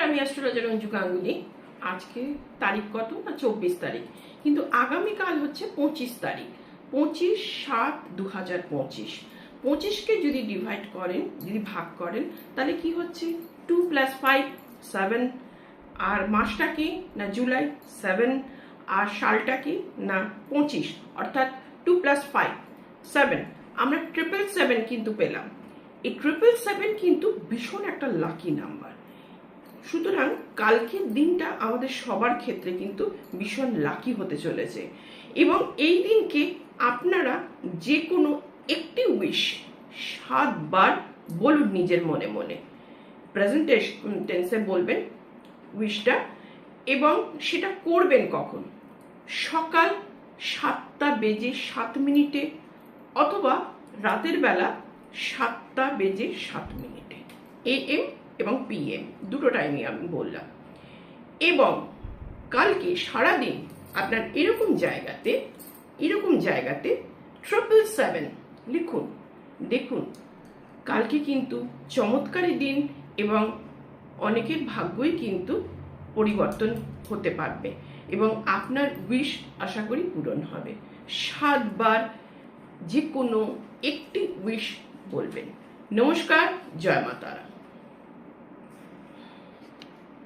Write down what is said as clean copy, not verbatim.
আমি অ্যাস্ট্রোলজার অঞ্জু গাঙ্গুলি। আজকে তারিখ কত না 24 তারিখ, কিন্তু আগামীকাল হচ্ছে 25 তারিখ। 25/7/2025। 25কে যদি ডিভাইড করেন, যদি ভাগ করেন, তাহলে কি হচ্ছে 2 + 5 7। আর মাসটা কি না জুলাই 7। আর সালটা কি না 25, অর্থাৎ 2 + 5 7। আমরা 777 কিন্তু পেলাম। এই 777 কিন্তু ভীষণ একটা লাকি নাম্বার। সুতরাং কালকের দিনটা আমাদের সবার ক্ষেত্রে কিন্তু ভীষণ লাকি হতে চলেছে, এবং এই দিনকে আপনারা যে কোনো একটি উইশ 7 বার বলুন নিজের মনে মনে। প্রেজেন্ট টেন্সে বলবেন উইশটা, এবং সেটা করবেন কখন? সকাল 7:07 অথবা রাতের বেলা 7:07। AM এবং PM দুটো টাইমে আমি বললাম। এবং কালকে সারাদিন আপনার এরকম জায়গাতে 777 লিখুন। দেখুন কালকে কিন্তু চমৎকারী দিন, এবং অনেকের ভাগ্যই কিন্তু পরিবর্তন হতে পারবে, এবং আপনার উইশ আশা করি পূরণ হবে। 7 বার যে কোনো একটি উইশ বলবেন। নমস্কার, জয় মা তারা।